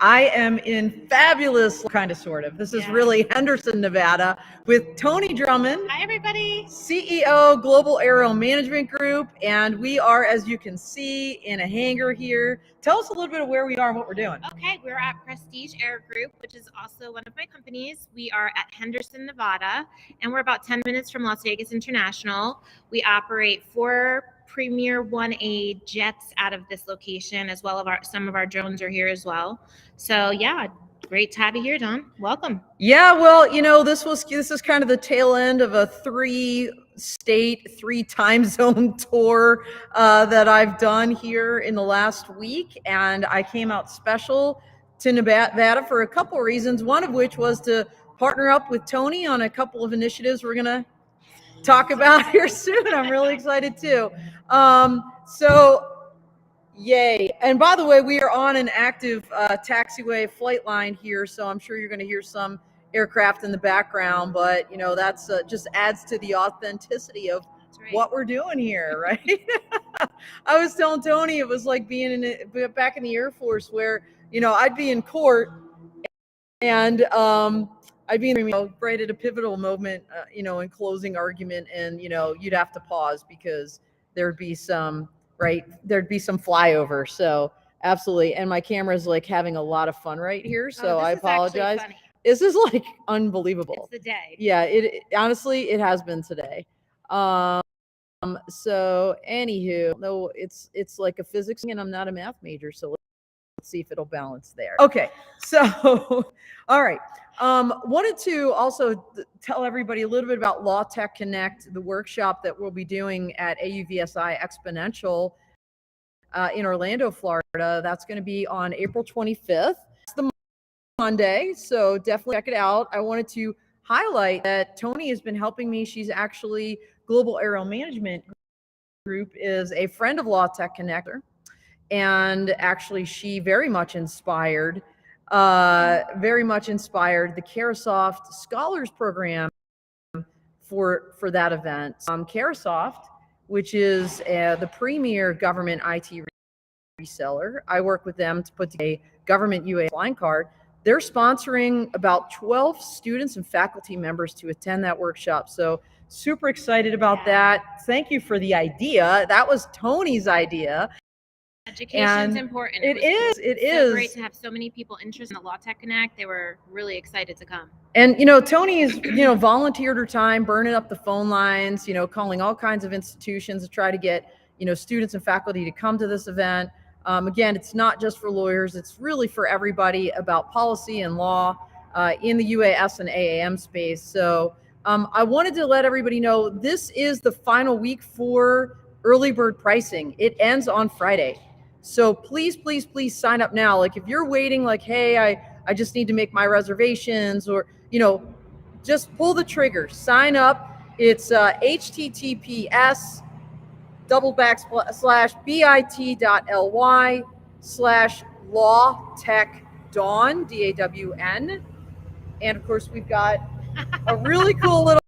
I am in fabulous, kind of, sort of. This is really Henderson, Nevada, with Toni Drummond. Hi, everybody. CEO, Global Aero Management Group. And we are, as you can see, in a hangar here. Tell us a little bit of where we are and what we're doing. Okay, we're at Prestige Air Group, which is also one of my companies. We are at Henderson, Nevada, and we're about 10 minutes from Las Vegas International. We operate 4 Premier 1A jets out of this location, as well as some of our drones are here as well. So yeah, great to have you here, Dawn. Welcome. Yeah, well, you know, this is kind of the tail end of a 3-state, 3-time zone tour that I've done here in the last week, and I came out special to Nevada for a couple of reasons. One of which was to partner up with Toni on a couple of initiatives we're gonna talk about here soon. I'm really excited too. So yay. And by the way, we are on an active taxiway flight line here, so I'm sure you're going to hear some aircraft in the background, but you know, that's just adds to the authenticity of what we're doing here, right? I was telling Toni it was like being back in the Air Force, where, you know, I'd be in court and I'd be right at a pivotal moment, in closing argument, and you'd have to pause because there'd be some flyover. So absolutely. And my camera's like having a lot of fun right here, so I apologize. This is like unbelievable. It's the day. Yeah, it honestly, it has been today. So anywho, no, it's like a physics, and I'm not a math major, so let's see if it'll balance there. Okay, so all right. Wanted to also tell everybody a little bit about Law Tech Connect, the workshop that we'll be doing at AUVSI Exponential in Orlando, Florida. That's going to be on April 25th. It's the Monday, so definitely check it out. I wanted to highlight that Toni has been helping me. She's actually Global Aero Management Group is a friend of Law Tech Connector, and actually she very much inspired the Carasoft Scholars Program for that event. Carasoft, which is the premier government IT reseller. I work with them to put together a government UA line card. They're sponsoring about 12 students and faculty members to attend that workshop. So super excited about that. Thank you for the idea. That was Toni's idea. Education's important. It is. So great to have so many people interested in the Law Tech Connect. They were really excited to come. And Toni's volunteered her time, burning up the phone lines, calling all kinds of institutions to try to get students and faculty to come to this event. Again, it's not just for lawyers; it's really for everybody about policy and law in the UAS and AAM space. So I wanted to let everybody know this is the final week for early bird pricing. It ends on Friday. So please, please, please sign up now. Like if you're waiting, like, hey, I just need to make my reservations, or, just pull the trigger, sign up. It's https://bit.ly/lawtechdawn, DAWN. And of course, we've got a really cool little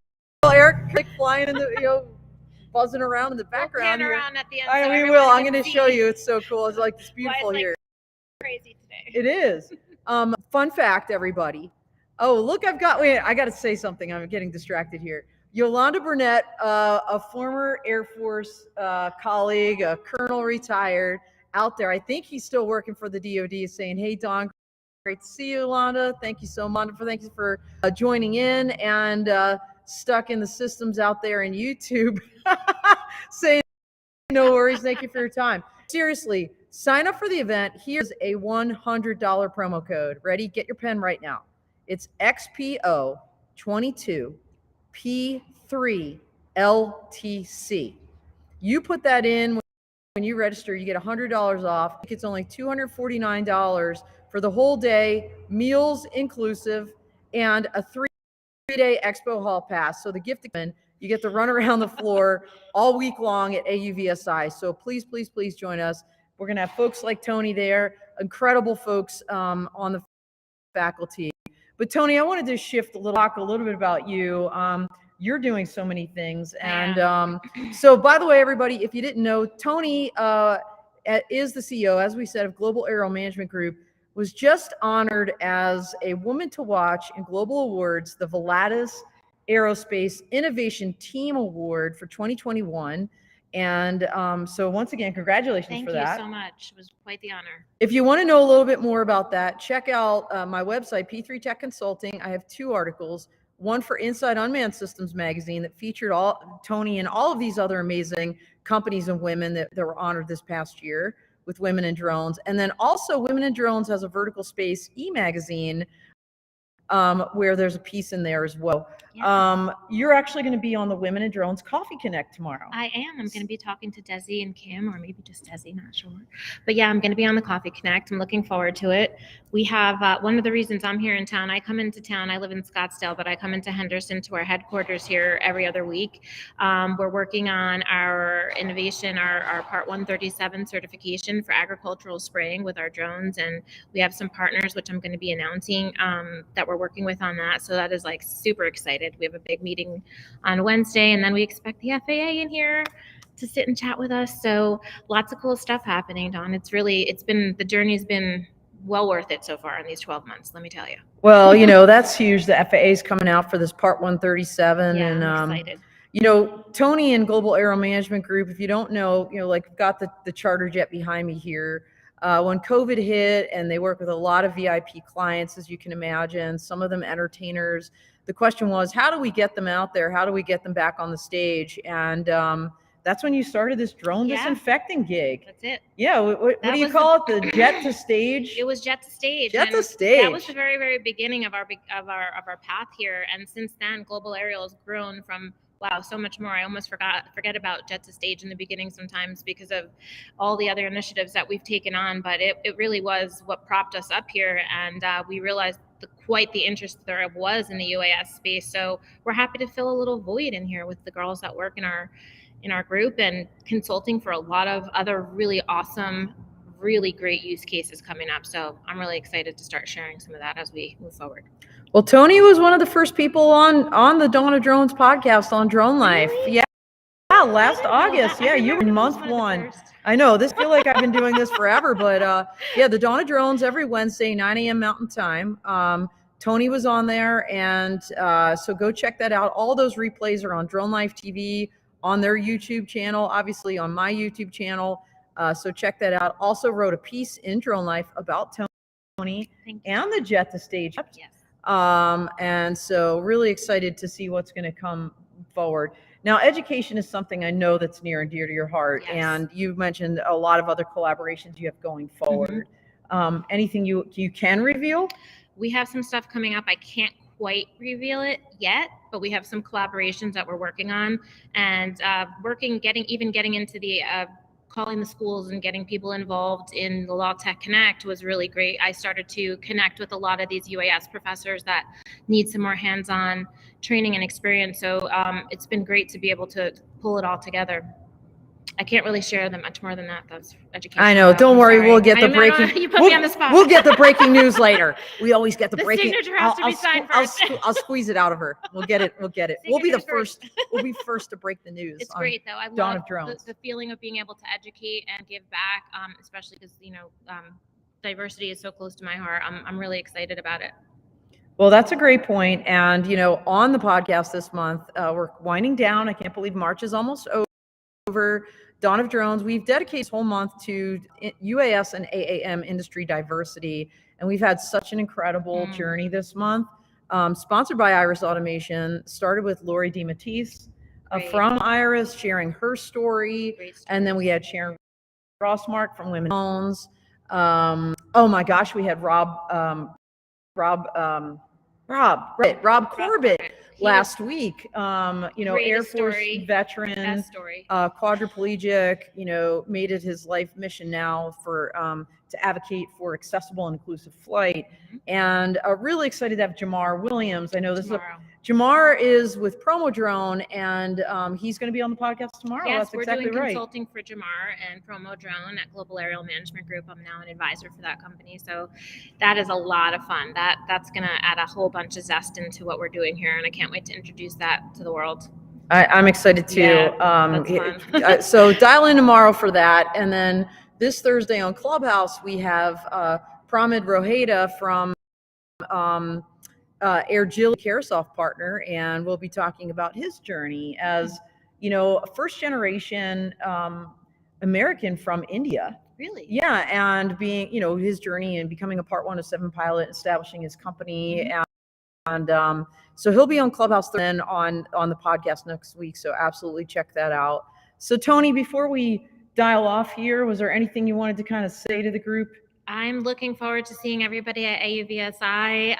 aircraft flying in the, buzzing around in the background. We'll pan around at the end. So we will. I'm going to show you. It's so cool. It's like, it's beautiful here. Crazy today. It is. Fun fact, everybody. Oh, look, I got to say something. I'm getting distracted here. Yolanda Burnett, a former Air Force colleague, a colonel retired out there. I think he's still working for the DoD, is saying, hey, Dawn, great to see you, Yolanda. Thank you so much. Thank you for joining in, and stuck in the systems out there in YouTube saying no worries, thank you for your time. Seriously, sign up for the event. Here's a $100 promo code. Ready? Get your pen right now. It's XPO22P3LTC. You put that in when you register, you get $100 off. It's only $249 for the whole day, meals inclusive, and a 3-day Expo Hall pass. So the gift, you get to run around the floor all week long at AUVSI. So please, please, please join us. We're going to have folks like Toni there, incredible folks on the faculty. But Toni, I wanted to talk a little bit about you. You're doing so many things. And so, by the way, everybody, if you didn't know, Toni is the CEO, as we said, of Global Aero Management Group. was just honored as a Woman to Watch in Global Awards, the Volatus Aerospace Innovation Team Award for 2021. And so once again, congratulations for that. Thank you so much. It was quite the honor. If you want to know a little bit more about that, check out my website, P3 Tech Consulting. I have 2 articles, one for Inside Unmanned Systems magazine that featured Toni and all of these other amazing companies and women that were honored this past year with Women in Drones. And then also Women in Drones has a vertical space e-magazine where there's a piece in there as well. Yeah. You're actually going to be on the Women in Drones Coffee Connect tomorrow. I am. I'm going to be talking to Desi and Kim, or maybe just Desi, not sure. But yeah, I'm going to be on the Coffee Connect. I'm looking forward to it. We have one of the reasons I'm here in town. I come into town. I live in Scottsdale, but I come into Henderson to our headquarters here every other week. We're working on our innovation, our Part 137 certification for agricultural spraying with our drones, and we have some partners, which I'm going to be announcing, that we're working with on that. So that is like super excited. We have a big meeting on Wednesday, and then we expect the FAA in here to sit and chat with us. So lots of cool stuff happening, Dawn. The journey's been well worth it so far in these 12 months, let me tell you. Well, that's huge. The FAA is coming out for this Part 137. Yeah, and I'm excited. Toni and Global Aero Management Group, if you don't know, like got the charter jet behind me here. When COVID hit, and they work with a lot of VIP clients, as you can imagine, some of them entertainers. The question was, how do we get them out there? How do we get them back on the stage? And that's when you started this drone disinfecting gig. That's it. Yeah. What do you call it? The jet to stage? It was jet to stage. Jet to stage. That was the very, very beginning of our path here. And since then, Global Aerial has grown from so much more. I almost forget about jet to stage in the beginning sometimes because of all the other initiatives that we've taken on. But it really was what propped us up here, and we realized quite the interest there was in the UAS space. So we're happy to fill a little void in here with the girls that work in our group and consulting for a lot of other really awesome, really great use cases coming up. So I'm really excited to start sharing some of that as we move forward. Well, Toni was one of the first people on the Dawn of Drones podcast on Drone Life. Really? Yeah, last August. Yeah, you were in month 1. I know, this feel like I've been doing this forever, but the Dawn of Drones every Wednesday, 9 a.m. Mountain Time. Toni was on there, and so go check that out. All those replays are on Drone Life TV, on their YouTube channel, obviously on my YouTube channel. So check that out. Also wrote a piece in Drone Life about Toni and the jet to stage. Yes. And so really excited to see what's going to come forward. Now, education is something I know that's near and dear to your heart. Yes. And you've mentioned a lot of other collaborations you have going forward. Mm-hmm. Anything you can reveal? We have some stuff coming up. I can't quite reveal it yet, but we have some collaborations that we're working on, and getting into the calling the schools and getting people involved in the Law Tech Connect was really great. I started to connect with a lot of these UAS professors that need some more hands-on training and experience. So it's been great to be able to pull it all together. I can't really share them much more than that. That's education. I know. Don't worry. We'll get the breaking. You put me on the spot. We'll get the breaking news later. We always get the breaking. The signature has to be signed first. I'll squeeze it out of her. We'll get it. We'll be the first. We'll be first to break the news. It's great though. I Dawn love of Drones. The feeling of being able to educate and give back, especially because diversity is so close to my heart. I'm really excited about it. Well, that's a great point. And on the podcast this month, we're winding down. I can't believe March is almost over. Dawn of Drones, we've dedicated this whole month to UAS and AAM industry diversity, and we've had such an incredible journey this month. Sponsored by Iris Automation, started with Lori DeMatteis from Iris sharing her story, and then we had Sharon Rossmark from Women Owns. Oh my gosh, we had Rob Corbett last week. Air Force veteran, quadriplegic, made it his life mission now for to advocate for accessible and inclusive flight. And really excited to have Jamar Williams. I know Jamar is with Promo Drone, and he's going to be on the podcast tomorrow. Yes, that's exactly we're doing right. Consulting for Jamar and Promo Drone at Global Aerial Management Group. I'm now an advisor for that company, so that is a lot of fun. That's going to add a whole bunch of zest into what we're doing here, and I can't wait to introduce that to the world. I'm excited too. Yeah, that's fun. So dial in tomorrow for that, and then this Thursday on Clubhouse we have Pramid Roheda from Ergil Carousel partner, and we'll be talking about his journey as, a first generation American from India. Really? Yeah, and being, his journey and becoming a Part 107 pilot, establishing his company, and so he'll be on Clubhouse then on the podcast next week. So absolutely check that out. So Toni, before we dial off here, was there anything you wanted to kind of say to the group? I'm looking forward to seeing everybody at AUVSI.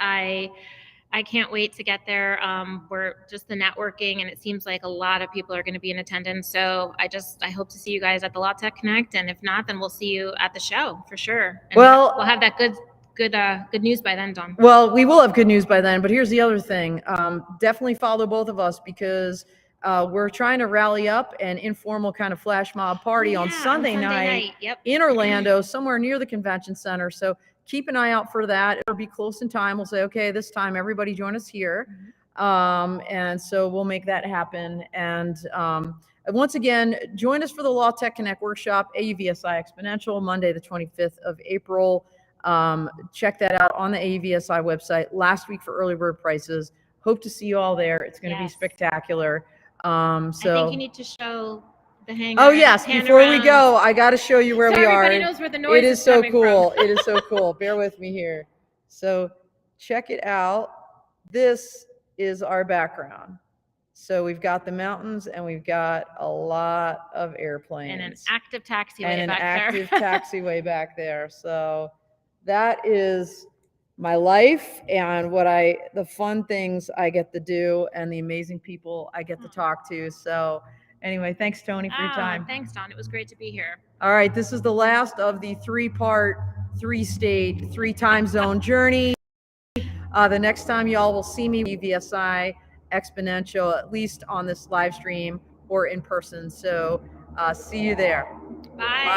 I can't wait to get there. We're just the networking, and it seems like a lot of people are going to be in attendance. So I hope to see you guys at the Law Tech Connect, and if not, then we'll see you at the show for sure. And Well, we'll have that good news by then, Dawn. Well, we will have good news by then, but here's the other thing. Definitely follow both of us, because we're trying to rally up an informal kind of flash mob party on Sunday night Yep. in Orlando, somewhere near the convention center. So keep an eye out for that. It'll be close in time. We'll say, okay, this time everybody join us here. And so we'll make that happen. And once again, join us for the Law Tech Connect workshop, AUVSI Exponential, Monday, the 25th of April. Check that out on the AUVSI website. Last week for early bird prices. Hope to see you all there. It's going to be spectacular. So I think you need to show the hangar. Oh yes, before we go, I got to show you where so we are. Everybody knows where the noise is so coming cool. from. It is so cool. Bear with me here. So check it out. This is our background. So we've got the mountains, and we've got a lot of airplanes. And an active taxiway and an back active there. taxiway back there. So that is my life, and the fun things I get to do, and the amazing people I get to talk to. So anyway, thanks, Toni, for your time. Thanks, Dawn. It was great to be here. All right, this is the last of the 3-part, 3-state, 3-time zone journey. The next time y'all will see me, VSI Exponential, at least on this live stream or in person. So see you there. Bye.